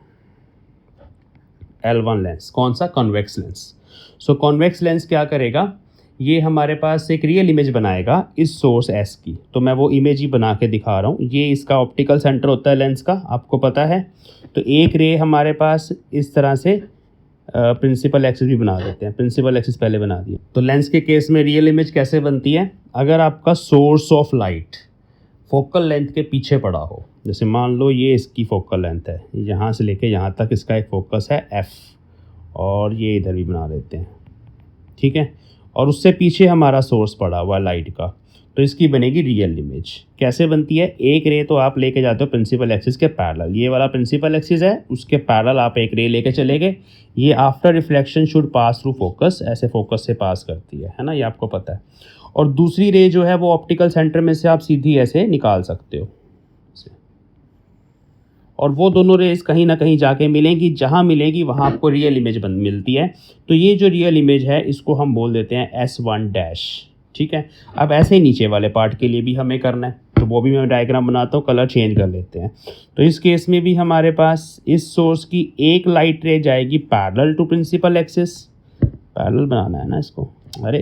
L1 लेंस। कौन सा? Convex lens. So convex lens क्या करेगा, ये हमारे पास एक रियल इमेज बनाएगा इस सोर्स S की। तो मैं वो इमेज ही बना के दिखा रहा हूँ। ये इसका ऑप्टिकल सेंटर होता है लेंस का, आपको पता है। तो एक रे हमारे पास इस तरह से प्रिंसिपल एक्सिस भी बना देते हैं। प्रिंसिपल एक्सिस पहले बना दिया। तो लेंस के केस में रियल इमेज कैसे बनती है, अगर आपका source of light focal length के पीछे पड़ा हो, जैसे मान लो ये इसकी फोकल लेंथ है, यहाँ से लेके यहाँ तक इसका एक फोकस है F, और ये इधर भी बना देते हैं, ठीक है। और उससे पीछे हमारा सोर्स पड़ा हुआ लाइट का, तो इसकी बनेगी रियल इमेज। कैसे बनती है, एक रे तो आप लेके जाते हो प्रिंसिपल एक्सिस के पैरेलल, ये वाला प्रिंसिपल एक्सिस है, उसके पैरेलल आप एक रे लेके चले गए। ये after reflection should pass through focus, ऐसे फोकस से पास करती है ना, ये आपको पता है। और दूसरी रे जो है वो ऑप्टिकल सेंटर में से आप सीधी ऐसे निकाल सकते हो, और वो दोनों रेस कहीं ना कहीं जाके मिलेंगी, जहाँ मिलेगी वहाँ आपको रियल इमेज मिलती है। तो ये जो रियल इमेज है इसको हम बोल देते हैं S1 ठीक है। अब ऐसे ही नीचे वाले पार्ट के लिए भी हमें करना है, तो वो भी मैं डायग्राम बनाता हूँ, कलर चेंज कर लेते हैं। तो इस केस में भी हमारे पास इस सोर्स की एक लाइट रे जाएगी parallel to principal axis, parallel बनाना है ना इसको, अरे,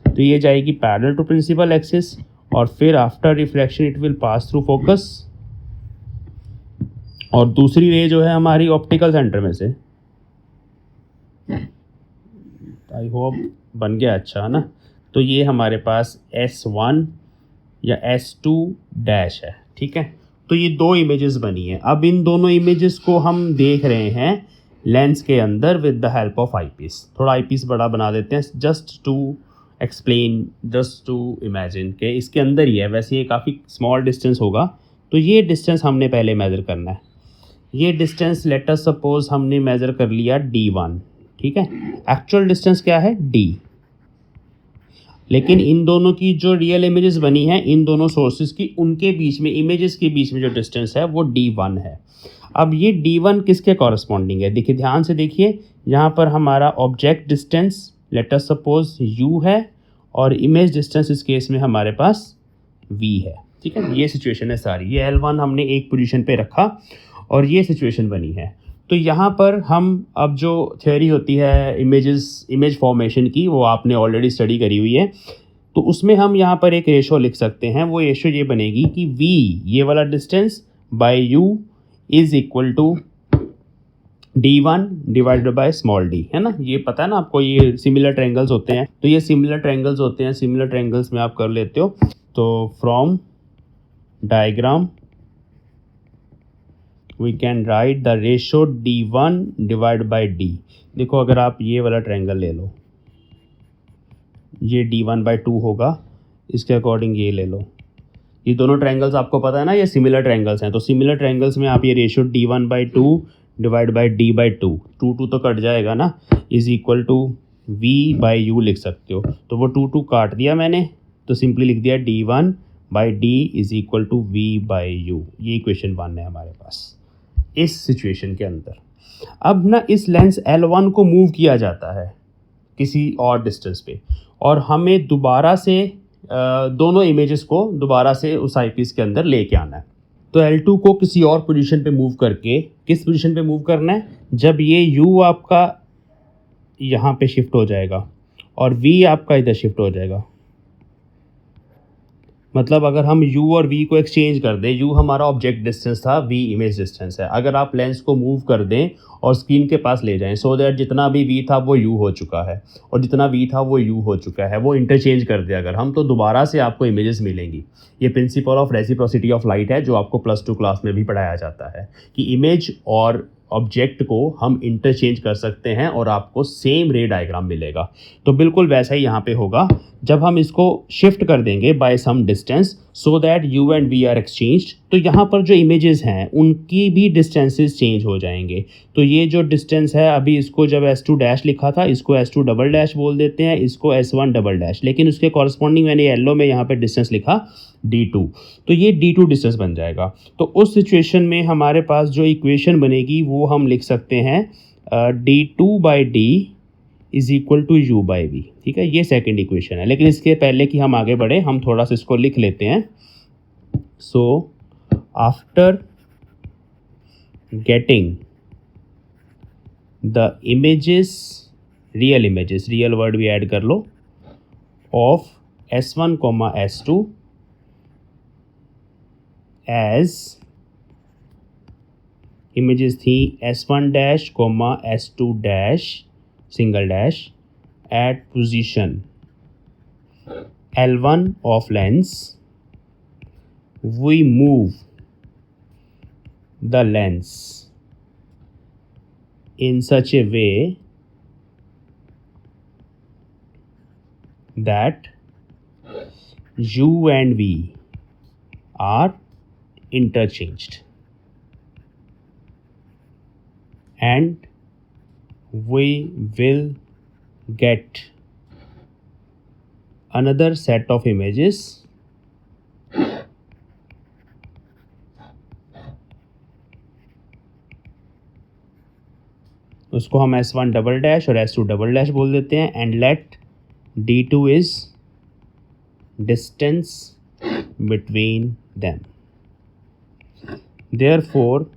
तो ये जाएगी पैरेलल टू प्रिंसिपल एक्सिस, और फिर after reflection it will pass through focus. और दूसरी रे जो है हमारी ऑप्टिकल सेंटर में से, आई होप बन गया अच्छा है ना। तो ये हमारे पास S1 या S2 है, ठीक है। तो ये दो इमेजेस बनी है। अब इन दोनों इमेजेस को हम देख रहे हैं लेंस के अंदर with the help of eyepiece. थोड़ा आई पीस बड़ा बना देते हैं, just to explain, just to imagine के इसके अंदर ही है। वैसे ये काफ़ी स्मॉल डिस्टेंस होगा, तो ये डिस्टेंस हमने पहले मेज़र करना है। ये डिस्टेंस लेट अस सपोज हमने मेज़र कर लिया D1, ठीक है। एक्चुअल डिस्टेंस क्या है, D, लेकिन इन दोनों की जो रियल इमेजेस बनी हैं, इन दोनों सोर्सेज की, उनके बीच में, इमेजेस के बीच में जो डिस्टेंस है वो D1 है। अब ये D1 किसके कॉरस्पॉन्डिंग है, देखिए ध्यान से देखिए, यहाँ पर हमारा object distance let us suppose U है, और इमेज डिस्टेंस इस केस में हमारे पास V है, ठीक है। ये सिचुएशन है सारी। ये L1 हमने एक पोजीशन पे रखा और ये सिचुएशन बनी है। तो यहाँ पर हम अब जो थ्योरी होती है इमेज फॉर्मेशन की, वो आपने ऑलरेडी स्टडी करी हुई है। तो उसमें हम यहाँ पर एक रेशो लिख सकते हैं। वो रेशो ये बनेगी कि V, ये वाला distance, by U is equal to D1 divided by small d, है ना। ये पता है ना आपको, ये सिमिलर ट्रायंगल्स होते हैं। तो ये सिमिलर ट्रायंगल्स होते हैं, सिमिलर ट्रायंगल्स में आप कर लेते हो। तो from diagram we can write the ratio D1 divided by D। देखो अगर आप ये वाला ट्रायंगल ले लो, ये D1/2 होगा, इसके अकॉर्डिंग ये ले लो। ये दोनों ट्रायंगल्स आपको पता है ना, ये सिमिलर ट्रायंगल्स हैं। तो सिमिलर ट्रायंगल्स में आप ये ratio D1/2 divide by D/2, 2 तो कट जाएगा ना, इज इक्वल टू V/U लिख सकते हो। तो वो 2 काट दिया मैंने, तो सिंपली लिख दिया D1/D is equal to V/U। ये इक्वेशन 1 है हमारे पास, इस सिचुएशन के अंदर। अब ना इस लेंस L1 को मूव किया जाता है किसी और डिस्टेंस पे, और हमें दोबारा से दोनों इमेजेस को दोबारा से उस आईपीस के अंदर लेके आना है। तो L2 को किसी और पोजीशन पे मूव करके, किस पोजीशन पे मूव करना है, जब ये U आपका यहाँ पे शिफ्ट हो जाएगा और V आपका इधर शिफ्ट हो जाएगा। मतलब अगर हम U और V को एक्सचेंज कर दें, U हमारा ऑब्जेक्ट डिस्टेंस था, V इमेज डिस्टेंस है, अगर आप लेंस को मूव कर दें और स्क्रीन के पास ले जाएं सो दैट जितना भी V था वो U हो चुका है और जितना V था वो U हो चुका है, वो इंटरचेंज कर दे अगर हम, तो दोबारा से आपको इमेजेस मिलेंगी। ये principle of reciprocity of light है जो आपको +2 क्लास में भी पढ़ाया जाता है कि इमेज और ऑब्जेक्ट को हम इंटरचेंज कर सकते हैं और आपको सेम रे डायग्राम मिलेगा। तो बिल्कुल वैसा ही यहाँ पे होगा, जब हम इसको शिफ्ट कर देंगे by some distance so that U and V are exchanged, तो यहाँ पर जो इमेजेस हैं उनकी भी डिस्टेंसेस चेंज हो जाएंगे। तो ये जो डिस्टेंस है, अभी इसको जब S2 डैश लिखा था, इसको S2 डबल डैश बोल देते हैं, इसको S1 डबल डैश, लेकिन उसके कॉरस्पॉन्डिंग मैंने येलो में यहाँ पे डिस्टेंस लिखा D2, तो ये D2 डिस्टेंस बन जाएगा। तो उस सिचुएशन में हमारे पास जो इक्वेशन बनेगी वो हम लिख सकते हैं D2/D is equal to U/V। ठीक है, ये सेकंड इक्वेशन है, लेकिन इसके पहले कि हम आगे बढ़े हम थोड़ा सा इसको लिख लेते हैं। So after getting the images, real word भी ऐड कर लो, of S1, S2 as images थी S1 dash, S2 dash single dash at position L1 of lens, we move the lens in such a way that U and V are interchanged and we will get another set of images उसको हम S1 double dash और S2 double dash बोल देते हैं, and let D2 is distance between them. Therefore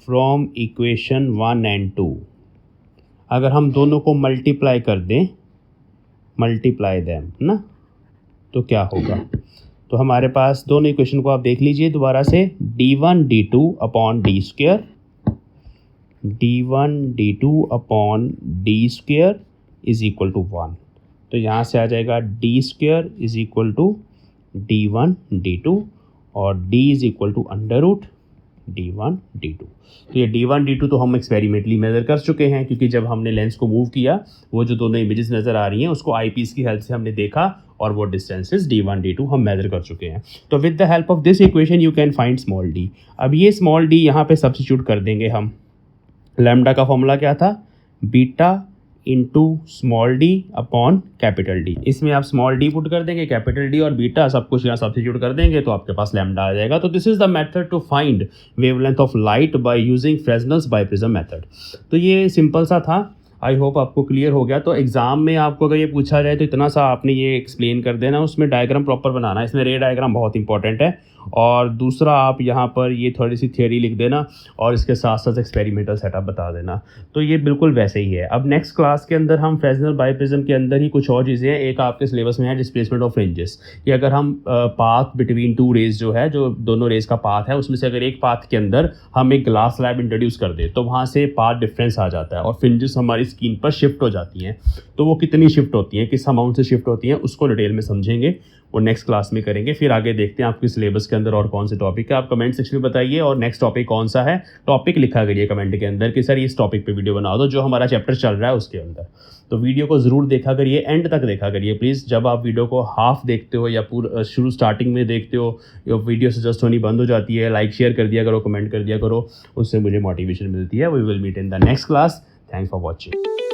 from equation 1 and 2 अगर हम दोनों को मल्टीप्लाई कर दें, मल्टीप्लाई देम ना, तो क्या होगा, तो हमारे पास दोनों इक्वेशन को आप देख लीजिए दोबारा से, D1 D2 upon D square, D1 D2 upon D square is equal to 1। तो यहाँ से आ जाएगा D square is equal to D1 D2 और D is equal to under root D1 D2। तो ये D1 D2 तो हम एक्सपेरिमेंटली मेज़र कर चुके हैं, क्योंकि जब हमने लेंस को मूव किया वो जो दोनों इमेजेस नज़र आ रही हैं उसको आईपीस की हेल्प से हमने देखा और वो डिस्टेंसेस D1 D2 हम मेज़र कर चुके हैं। तो with the help of this equation you can find small d। अब ये स्मॉल d यहाँ पे सब्स्टिट्यूट कर देंगे हम। लैम्डा का फॉर्मूला क्या था, beta into small D upon capital D. इसमें आप स्मॉल डी पुट कर देंगे, कैपिटल डी और बीटा सब कुछ यहाँ सब्स्टिट्यूट कर देंगे तो आपके पास लैम्डा आ जाएगा। तो this is the method to find wavelength of light by using Fresnel's biprism method. तो ये सिंपल सा था, आई होप आपको क्लियर हो गया। तो एग्जाम में आपको अगर ये पूछा जाए तो इतना सा आपने ये एक्सप्लेन कर देना, उसमें डायग्राम प्रॉपर बनाना, इसमें रे डायग्राम बहुत इंपॉर्टेंट है। और दूसरा आप यहाँ पर ये थोड़ी सी थियोरी लिख देना और इसके साथ साथ एक्सपेरिमेंटल सेटअप बता देना। तो ये बिल्कुल वैसे ही है। अब नेक्स्ट क्लास के अंदर हम फ्रेस्नेल बाइप्रिज्म के अंदर ही कुछ और चीज़ें हैं। एक आपके सिलेबस में है डिस्प्लेसमेंट ऑफ फ्रिंजेस, कि अगर हम पाथ बिटवीन टू रेज जो है, जो दोनों रेज का पाथ है, उसमें से अगर एक पाथ के अंदर हम एक ग्लास स्लैब इंट्रोड्यूस कर दे तो वहाँ से पाथ डिफरेंस आ जाता है और फ्रिंजेस हमारी स्किन पर शिफ्ट हो जाती हैं। तो वो कितनी शिफ्ट होती हैं, किस अमाउंट से शिफ्ट होती हैं, उसको डिटेल में समझेंगे, वो नेक्स्ट क्लास में करेंगे। फिर आगे देखते हैं आपके सिलेबस के अंदर और कौन से टॉपिक है। आप कमेंट सेक्शन में बताइए और नेक्स्ट टॉपिक कौन सा है, टॉपिक लिखा करिए कमेंट के अंदर कि सर इस टॉपिक पे वीडियो बना दो जो हमारा चैप्टर चल रहा है उसके अंदर। तो वीडियो को ज़रूर देखा करिए, एंड तक देखा करिए प्लीज़। जब आप वीडियो को हाफ देखते हो या पूरा शुरू स्टार्टिंग में देखते हो, या वीडियो से जस्ट होनी बंद हो जाती है, लाइक शेयर कर दिया करो, कमेंट कर दिया करो, उससे मुझे मोटिवेशन मिलती है। We will meet in the next class. Thanks for watching.